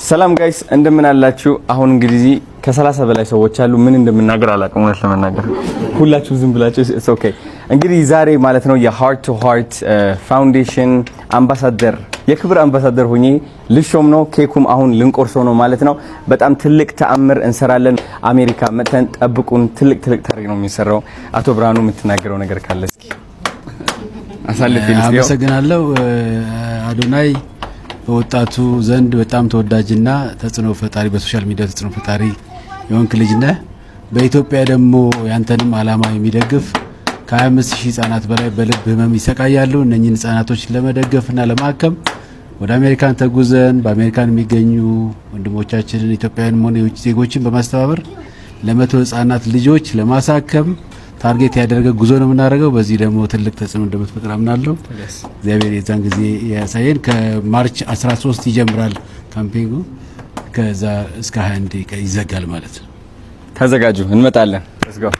ሰላም ጋይስ እንደምን አላችሁ? አሁን እንግዲህ ከ30 በላይ ሰዎች አሉ። ምን እንደምናገር አላውቅም። እውነት ለመናገር ሁላችሁ ዝም ብላችሁ ኢትስ ኦኬ። እንግዲህ ዛሬ ማለት ነው የሃርት ቱ ሃርት ፋውንዴሽን አምባሳደር የክብር አምባሳደር ሆኜ ልሾም ነው። ኬኩም አሁን ልንቆርሰው ነው ማለት ነው። በጣም ትልቅ ተአምር እንሰራለን። አሜሪካ መተን ጠብቁን። ትልቅ ታሪክ ነው የሚሰራው። አቶ ብርሃኑ የምትናገረው ነገር ካለ እስኪ አሳልፍ። አመሰግናለሁ። አዶናይ በወጣቱ ዘንድ በጣም ተወዳጅና ተጽዕኖ ፈጣሪ በሶሻል ሚዲያ ተጽዕኖ ፈጣሪ የሆንክ ልጅ ነህ። በኢትዮጵያ ደግሞ ያንተንም አላማ የሚደግፍ ከ25000 ህጻናት በላይ በልብ ህመም ይሰቃያሉ። እነኚህን ህጻናቶች ለመደገፍና ለማከም ወደ አሜሪካን ተጉዘን በአሜሪካን የሚገኙ ወንድሞቻችንን ኢትዮጵያውያንም ሆነ የውጭ ዜጎችን በማስተባበር ለ100 ህጻናት ልጆች ለማሳከም ታርጌት ያደረገ ጉዞ ነው የምናደርገው። በዚህ ደግሞ ትልቅ ተጽዕኖ እንደምትፈጥር አምናለሁ። እግዚአብሔር የዛን ጊዜ ያሳየን። ከማርች 13 ይጀምራል ካምፔይኑ፣ ከዛ እስከ 21 ይዘጋል ማለት ነው። ተዘጋጁ፣ እንመጣለን። let's go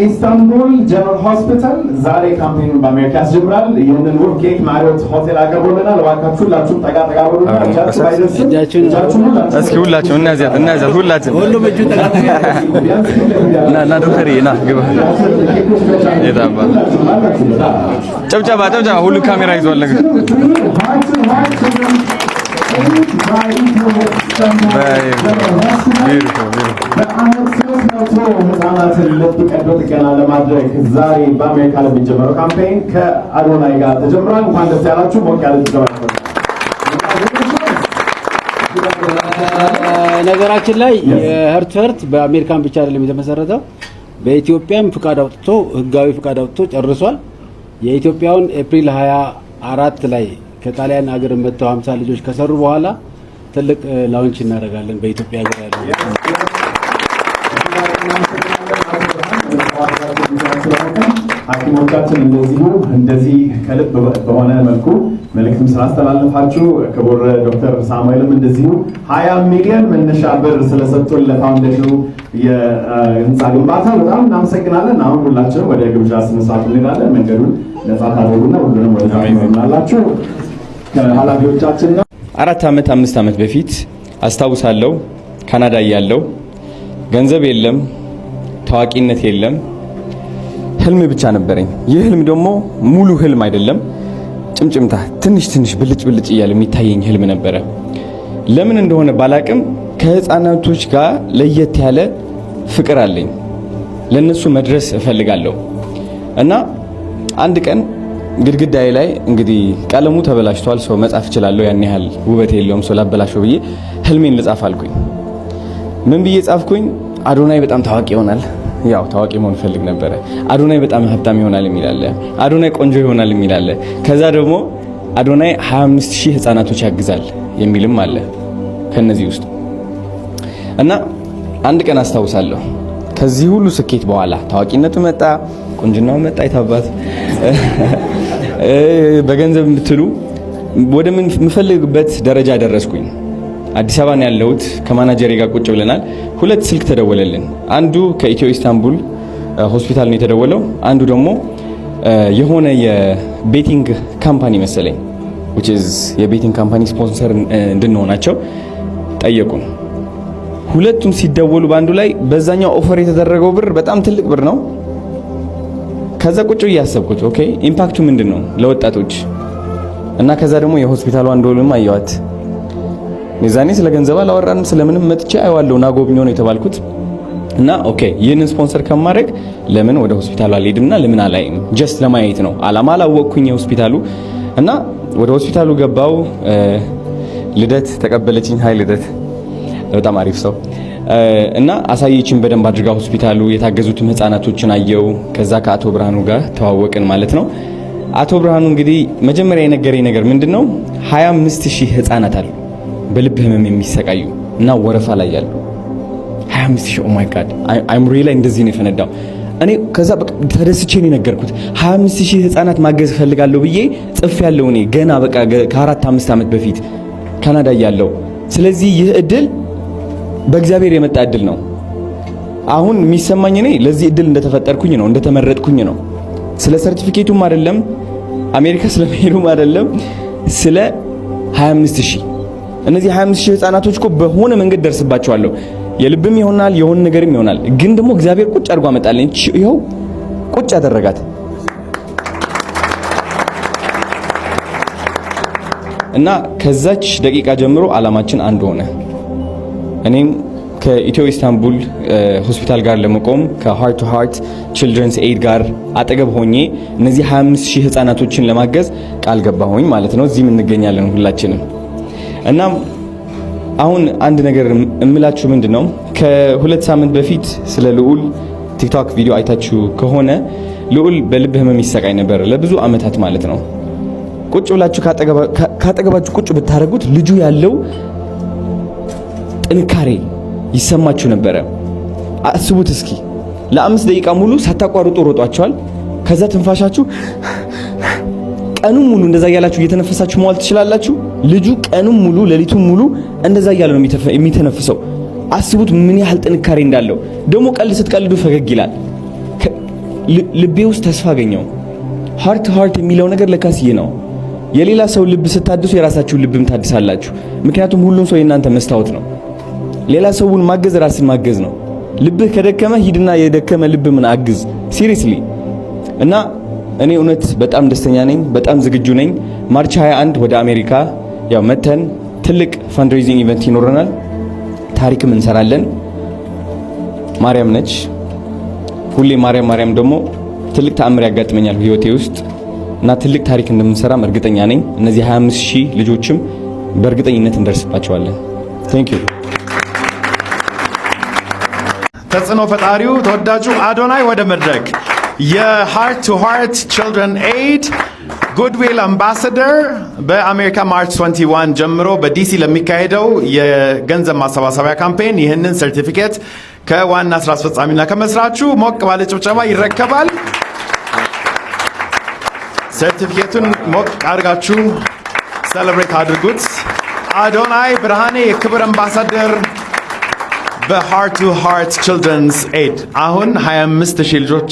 ኢስታንቡል ጀነራል ሆስፒታል ዛሬ ካምፔኑን በአሜሪካ ያስጀምራል። ይህንን ውብ ኬክ ማሪዮት ሆቴል አቀርቦልናል። እባካችሁ ሁላችሁም ጠጋ በሉና እጃችሁ ባይደርስም እስኪ ሁላችሁም እናያዛት ሁላችሁም ሁሉም እጁ ጠጋ እና ዶክተር ና ግባ የታባ ጨብጨባ ሁሉ ካሜራ ይዟል ነገር ህጻናትን ልብ ቀዶ ጥገና ለማድረግ ዛሬ በአሜሪካ ለሚጀምረው ካምፔይን ከአዶናይ ጋር ተጀምሯል። እንኳን ደስ ያላችሁ። ሞቅ ያለ ጭብጨባ። ነገራችን ላይ የሀርት ቱ ሃርት በአሜሪካን ብቻ አይደለም የተመሰረተው፣ በኢትዮጵያም ፍቃድ አውጥቶ ህጋዊ ፍቃድ አውጥቶ ጨርሷል። የኢትዮጵያውን ኤፕሪል 24 ላይ ከጣሊያን ሀገር መጥተው 50 ልጆች ከሰሩ በኋላ ትልቅ ላውንች እናደርጋለን በኢትዮጵያ ሀገር ያለው ሐኪሞቻችን እንደዚህ ከልብ በሆነ መልኩ መልእክትም ስላስተላለፋችሁ ክቡር ዶክተር ሳሙኤልም እንደዚሁ 20 ሚሊዮን መነሻ ብር ስለሰጡን ለፋውንዴሽኑ የህንፃ ግንባታ በጣም እናመሰግናለን። አሁን ሁላችንም ወደ ግብዣ ስነ ስርዓት እንሄዳለን። መንገዱን ነፃ ታደርጉና ሁሉንም ወደ ታምናላችሁ ከኃላፊዎቻችንና 4 ዓመት 5 ዓመት በፊት አስታውሳለሁ። ካናዳ ያለው ገንዘብ የለም፣ ታዋቂነት የለም፣ ህልም ብቻ ነበረኝ። ይህ ህልም ደግሞ ሙሉ ህልም አይደለም፣ ጭምጭምታ ትንሽ ብልጭ እያለ የሚታየኝ ህልም ነበረ። ለምን እንደሆነ ባላቅም ከህፃናቶች ጋር ለየት ያለ ፍቅር አለኝ። ለነሱ መድረስ እፈልጋለሁ እና አንድ ቀን ግድግዳዬ ላይ እንግዲህ ቀለሙ ተበላሽቷል፣ ሰው መጻፍ እችላለሁ፣ ያን ያህል ውበት የለውም፣ ሰው ላበላሸው ብዬ ህልሜን ልጻፍ አልኩኝ። ምን ብዬ ጻፍኩኝ? አዶናይ በጣም ታዋቂ ይሆናል። ያው ታዋቂ መሆን ፈልግ ነበረ። አዶናይ በጣም ሀብታም ይሆናል የሚል አለ። አዶናይ ቆንጆ ይሆናል የሚል አለ። ከዛ ደግሞ አዶናይ 25000 ህፃናቶች ያግዛል የሚልም አለ ከነዚህ ውስጥ እና አንድ ቀን አስታውሳለሁ ከዚህ ሁሉ ስኬት በኋላ ታዋቂነቱ መጣ፣ ቁንጅናው መጣ፣ ይታባት በገንዘብ ብትሉ ወደ ምን ምፈልግበት ደረጃ ደረስኩኝ። አዲስ አበባ ነው ያለሁት። ከማናጀሬ ጋር ቁጭ ብለናል። 2 ስልክ ተደወለልን። አንዱ ከኢትዮ ኢስታንቡል ሆስፒታል ነው የተደወለው። አንዱ ደግሞ የሆነ የቤቲንግ ካምፓኒ መሰለኝ which is የቤቲንግ ካምፓኒ ስፖንሰር እንድንሆናቸው ጠየቁን። ሁለቱም ሲደወሉ ባንዱ ላይ በዛኛው ኦፈር የተደረገው ብር በጣም ትልቅ ብር ነው። ከዛ ቁጭ እያሰብኩት ኦኬ ኢምፓክቱ ምንድነው ለወጣቶች እና ከዛ ደግሞ የሆስፒታሉ አንዶልም አየዋት። ሚዛኔ ስለ ገንዘብ አላወራንም፣ ስለምንም መጥቼ አይዋለው ና ጎብኘው ነው የተባልኩት እና ኦኬ ይህንን ስፖንሰር ከማድረግ ለምን ወደ ሆስፒታሉ አልሄድምና ለምን አላይም ጀስት ለማየት ነው አላማ አላወቅኩኝ የሆስፒታሉ እና ወደ ሆስፒታሉ ገባው። ልደት ተቀበለችኝ። ሃይ ልደት በጣም አሪፍ ሰው እና አሳየችን በደንብ አድርጋ ሆስፒታሉ የታገዙትም ህፃናቶችን አየው። ከዛ ከአቶ ብርሃኑ ጋር ተዋወቅን ማለት ነው። አቶ ብርሃኑ እንግዲህ መጀመሪያ የነገረኝ ነገር ምንድነው 25000 ህፃናት አሉ በልብ ህመም የሚሰቃዩ እና ወረፋ ላይ ያሉ 25000 ኦ ማይ ጋድ አይም ሪሊ እንደዚህ ነው የፈነዳው። እኔ ከዛ በቃ ተደስቼ ነው የነገርኩት 25000 ህፃናት ማገዝ ፈልጋለሁ ብዬ ጽፍ ያለው እኔ ገና በቃ ከ4-5 ዓመት በፊት ካናዳ ያለው። ስለዚህ ይህ እድል በእግዚአብሔር የመጣ እድል ነው። አሁን የሚሰማኝ እኔ ለዚህ እድል እንደተፈጠርኩኝ ነው፣ እንደተመረጥኩኝ ነው። ስለ ሰርቲፊኬቱም አይደለም አሜሪካ ስለሚሄዱም አይደለም ስለ 25000 እነዚህ 25000 ህፃናቶች እኮ በሆነ መንገድ ደርስባቸዋለሁ። የልብም ይሆናል የሆነ ነገርም ይሆናል። ግን ደግሞ እግዚአብሔር ቁጭ አድርጎ አመጣልኝ። ይኸው ቁጭ ያደረጋት እና ከዛች ደቂቃ ጀምሮ አላማችን አንድ ሆነ። እኔም ከኢትዮ ኢስታንቡል ሆስፒታል ጋር ለመቆም ከሃርት ቱ ሃርት ቺልድረንስ ኤድ ጋር አጠገብ ሆኜ እነዚህ 25000 ህፃናቶችን ለማገዝ ቃል ገባሁኝ ማለት ነው። እዚህም እንገኛለን ሁላችንም። እና አሁን አንድ ነገር እምላችሁ ምንድነው ከ2 ሳምንት በፊት ስለ ልዑል ቲክቶክ ቪዲዮ አይታችሁ ከሆነ ልዑል በልብ ህመም ይሰቃይ ነበር ለብዙ አመታት ማለት ነው። ቁጭ ብላችሁ ካጠገባችሁ ቁጭ ብታረጉት ልጁ ያለው ጥንካሬ ይሰማችሁ ነበረ። አስቡት እስኪ ለ5 ደቂቃ ሙሉ ሳታቋርጡ ሮጧቸዋል። ከዛ ትንፋሻችሁ ቀኑን ሙሉ እንደዛ ያላችሁ እየተነፈሳችሁ መዋል ትችላላችሁ። ልጁ ቀኑን ሙሉ ሌሊቱን ሙሉ እንደዛ ያለ ነው የሚተነፍሰው። አስቡት ምን ያህል ጥንካሬ እንዳለው። ደግሞ ቀልድ ስትቀልዱ ፈገግ ይላል። ልቤ ውስጥ ተስፋ አገኘው። ሃርት ሃርት የሚለው ነገር ለካስ ይሄ ነው። የሌላ ሰው ልብ ስታድሱ የራሳችሁን ልብም ታድሳላችሁ። ምክንያቱም ሁሉም ሰው የእናንተ መስታወት ነው። ሌላ ሰውን ማገዝ ራስን ማገዝ ነው። ልብህ ከደከመ ሂድና የደከመ ልብ ምን አግዝ ሲሪየስሊ። እና እኔ እውነት በጣም ደስተኛ ነኝ፣ በጣም ዝግጁ ነኝ። ማርች 21 ወደ አሜሪካ ያው መተን ትልቅ ፈንድሬዚንግ ኢቨንት ይኖረናል። ታሪክም እንሰራለን። ማርያም ነች ሁሌ ማርያም ደግሞ ትልቅ ተአምር ያጋጥመኛል ህይወቴ ውስጥ እና ትልቅ ታሪክ እንደምንሰራም እርግጠኛ ነኝ። እነዚህ 25000 ልጆችም በእርግጠኝነት እንደርስባቸዋለን። ቴንክ ዩ። ተጽዕኖ ፈጣሪው ተወዳጁ አዶናይ ወደ መድረክ የሃርት ቱ ሃርት ቺልድረን ኤድ ጉድዊል አምባሳደር በአሜሪካ ማርች 21 ጀምሮ በዲሲ ለሚካሄደው የገንዘብ ማሰባሰቢያ ካምፔን ይህንን ሰርቲፊኬት ከዋና ስራ አስፈጻሚና ከመስራቹ ሞቅ ባለ ጭብጨባ ይረከባል። ሰርቲፊኬቱን ሞቅ አድርጋችሁ ሴሌብሬት አድርጉት። አዶናይ ብርሃኔ የክብር አምባሳደር በሃርት ቱ ሃርት ቺልድረንስ ኤድ አሁን 25000 ልጆች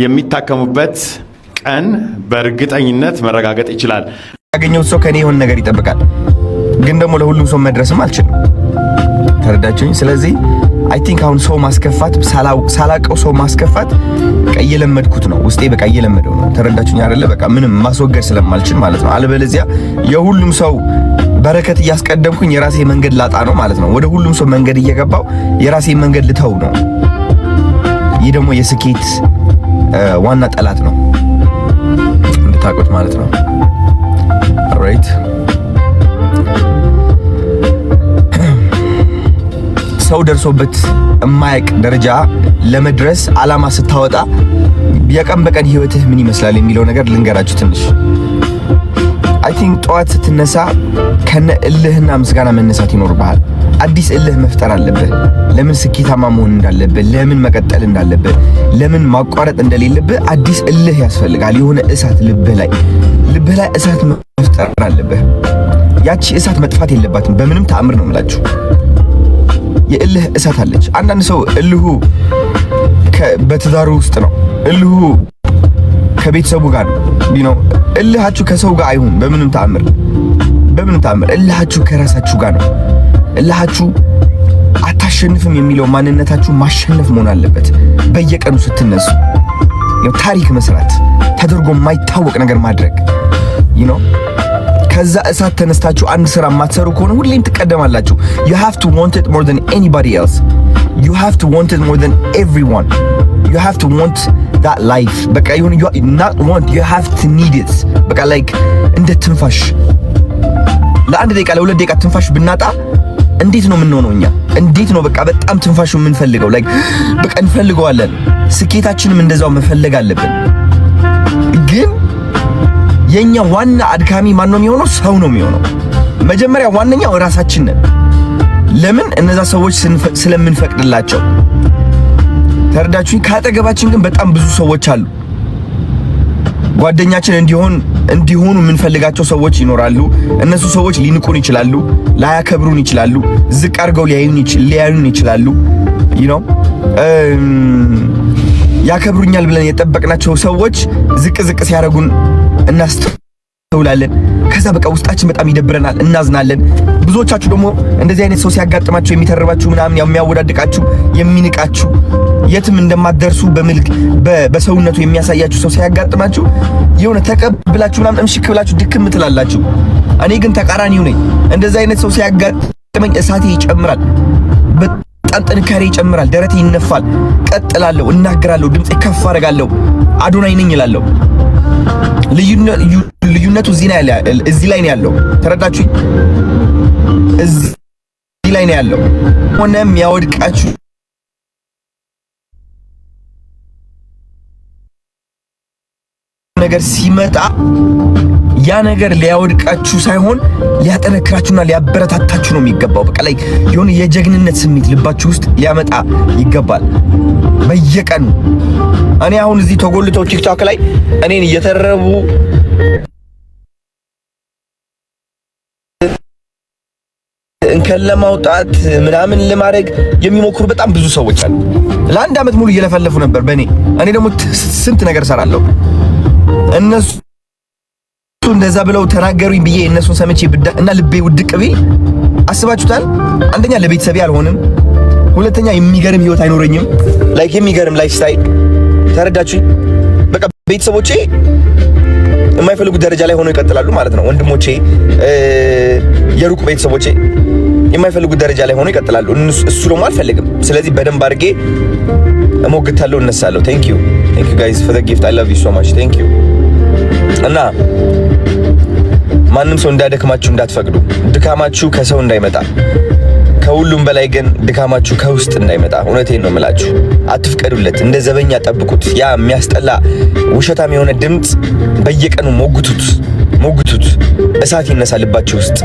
የሚታከሙበት ቀን በእርግጠኝነት መረጋገጥ ይችላል። ያገኘው ሰው ከኔ የሆነ ነገር ይጠብቃል፣ ግን ደግሞ ለሁሉም ሰው መድረስም አልችልም። ተረዳችሁኝ? ስለዚህ አይ ቲንክ አሁን ሰው ማስከፋት ሳላቀው ሰው ማስከፋት እየለመድኩት ነው። ውስጤ በቃ እየለመደው ነው። ተረዳችሁኝ አይደለ? በቃ ምንም ማስወገድ ስለማልችል ማለት ነው። አለበለዚያ የሁሉም ሰው በረከት እያስቀደምኩኝ የራሴ መንገድ ላጣ ነው ማለት ነው። ወደ ሁሉም ሰው መንገድ እየገባው የራሴ መንገድ ልተው ነው። ይህ ደግሞ የስኬት ዋና ጠላት ነው እንድታውቁት ማለት ነው። ኦልራይት ሰው ደርሶበት የማያውቅ ደረጃ ለመድረስ አላማ ስታወጣ የቀን በቀን ህይወትህ ምን ይመስላል የሚለው ነገር ልንገራችሁ ትንሽ። አይ ቲንክ ጠዋት ስትነሳ ከነ እልህና ምስጋና መነሳት ይኖርብሃል። አዲስ እልህ መፍጠር አለብህ። ለምን ስኬታማ መሆን እንዳለብህ፣ ለምን መቀጠል እንዳለብህ፣ ለምን ማቋረጥ እንደሌለብህ አዲስ እልህ ያስፈልጋል። የሆነ እሳት ልብህ ላይ እሳት መፍጠር አለብህ። ያቺ እሳት መጥፋት የለባትም በምንም ተአምር ነው የምላችሁ። የእልህ እሳት አለች። አንዳንድ ሰው እልሁ በትዳሩ ውስጥ ነው፣ እልሁ ከቤተሰቡ ጋር ነው። እልሃችሁ ከሰው ጋር አይሁን በምንም ተአምር። እልሃችሁ ከራሳችሁ ጋር ነው። እልሃችሁ አታሸንፍም የሚለው ማንነታችሁ ማሸነፍ መሆን አለበት። በየቀኑ ስትነሱ ታሪክ መስራት፣ ተደርጎ የማይታወቅ ነገር ማድረግ ከዛ እሳት ተነስታችሁ አንድ ስራ የማትሰሩ ከሆነ ሁሌም ትቀደማላችሁ። you have to want it more than anybody else. you have to want it more than everyone. you have to want that life. በቃ you not want, you have to need it. በቃ like እንደ ትንፋሽ ለአንድ ደቂቃ ለሁለት ደቂቃ ትንፋሽ ብናጣ እንዴት ነው የምንሆነው እኛ? እንዴት ነው በቃ በጣም ትንፋሹ የምንፈልገው like በቃ እንፈልገዋለን። ስኬታችንም እንደዛው መፈለግ አለብን። ግን የኛ ዋና አድካሚ ማን ነው የሚሆነው? ሰው ነው የሚሆነው። መጀመሪያ ዋነኛው ራሳችን ነን። ለምን? እነዛ ሰዎች ስለምንፈቅድላቸው። ተረዳችሁኝ? ካጠገባችን ግን በጣም ብዙ ሰዎች አሉ። ጓደኛችን እንዲሆኑ የምንፈልጋቸው ሰዎች ይኖራሉ። እነሱ ሰዎች ሊንቁን ይችላሉ፣ ላያከብሩን ይችላሉ፣ ዝቅ አድርገው ሊያዩን ይችላሉ። ያከብሩኛል ብለን የጠበቅናቸው ሰዎች ዝቅ ሲያደርጉን እናስተውላለን። ከዛ በቃ ውስጣችን በጣም ይደብረናል፣ እናዝናለን። ብዙዎቻችሁ ደግሞ እንደዚህ አይነት ሰው ሲያጋጥማችሁ የሚተርባችሁ ምናምን የሚያወዳድቃችሁ የሚንቃችሁ የትም እንደማትደርሱ በሰውነቱ የሚያሳያችሁ ሰው ሲያጋጥማችሁ የሆነ ተቀብላችሁ ምናምን እምሽክ ብላችሁ ድክም ትላላችሁ። እኔ ግን ተቃራኒው ነኝ። እንደዚህ አይነት ሰው ሲያጋጥመኝ እሳቴ ይጨምራል፣ በጣም ጥንካሬ ይጨምራል፣ ደረቴ ይነፋል፣ ቀጥላለሁ፣ እናገራለሁ፣ ድምጼ ከፍ አደርጋለሁ፣ አዶናይ ነኝ እላለሁ። ልዩነቱ እዚህ ላይ ነው ያለው። ተረዳችሁ? እዚህ ላይ ነው ያለው። ሆነም ያወድቃችሁ ነገር ሲመጣ ያ ነገር ሊያወድቃችሁ ሳይሆን ሊያጠነክራችሁና ሊያበረታታችሁ ነው የሚገባው። በቃ ላይ የሆነ የጀግንነት ስሜት ልባችሁ ውስጥ ሊያመጣ ይገባል በየቀኑ። እኔ አሁን እዚህ ተጎልተው ቲክቶክ ላይ እኔን እየተረቡ እንከን ለማውጣት ምናምን ለማድረግ የሚሞክሩ በጣም ብዙ ሰዎች አሉ። ለአንድ ዓመት ሙሉ እየለፈለፉ ነበር በእኔ። እኔ ደግሞ ስንት ነገር እሰራለሁ። እነሱ እንደዛ ብለው ተናገሩኝ ብዬ እነሱን ሰምቼ እና ልቤ ውድቅ ቢል አስባችሁታል? አንደኛ ለቤተሰቤ አልሆንም፣ ሁለተኛ የሚገርም ህይወት አይኖረኝም። ላይክ የሚገርም ላይፍ ስታይል። ተረዳችሁኝ? በቃ ቤተሰቦቼ የማይፈልጉት ደረጃ ላይ ሆነው ይቀጥላሉ ማለት ነው። ወንድሞቼ፣ የሩቅ ቤተሰቦቼ የማይፈልጉት ደረጃ ላይ ሆነው ይቀጥላሉ። እሱ ደግሞ አልፈልግም። ስለዚህ በደንብ አድርጌ እሞግታለሁ፣ እነሳለሁ። ቴንክ ዩ ጋይስ ፎር ዘ ጊፍት አይ ላቭ ዩ ሶ ማች ቴንክ ዩ። እና ማንም ሰው እንዳይደክማችሁ እንዳትፈቅዱ። ድካማችሁ ከሰው እንዳይመጣ፣ ከሁሉም በላይ ግን ድካማችሁ ከውስጥ እንዳይመጣ። እውነቴን ነው የምላችሁ። አትፍቀዱለት። እንደ ዘበኛ ጠብቁት። ያ የሚያስጠላ ውሸታም የሆነ ድምፅ በየቀኑ ሞግቱት። እሳት ይነሳልባችሁ ውስጥ፣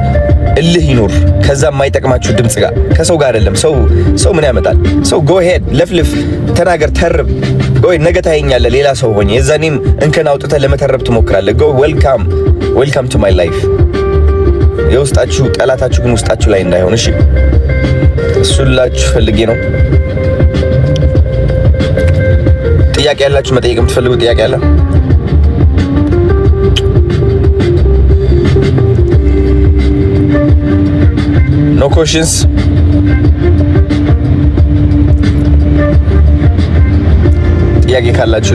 እልህ ይኖር ከዛ የማይጠቅማችሁ ድምፅ ጋር። ከሰው ጋር አይደለም። ሰው ምን ያመጣል? ሰው ጎ ሄድ፣ ለፍልፍ፣ ተናገር፣ ተርብ። ወይ ነገ ታየኛለህ ሌላ ሰው ሆኜ፣ የዛኔም እንከን አውጥተህ ለመተረብ ትሞክራለህ። ጎ ዌልካም ቱ ማይ ላይፍ። የውስጣችሁ ጠላታችሁ ግን ውስጣችሁ ላይ እንዳይሆን እሺ። እሱን ላችሁ ፈልጌ ነው። ጥያቄ ያላችሁ መጠየቅ የምትፈልጉት ጥያቄ አለ? ኖ ኮሽንስ? ጥያቄ ካላችሁ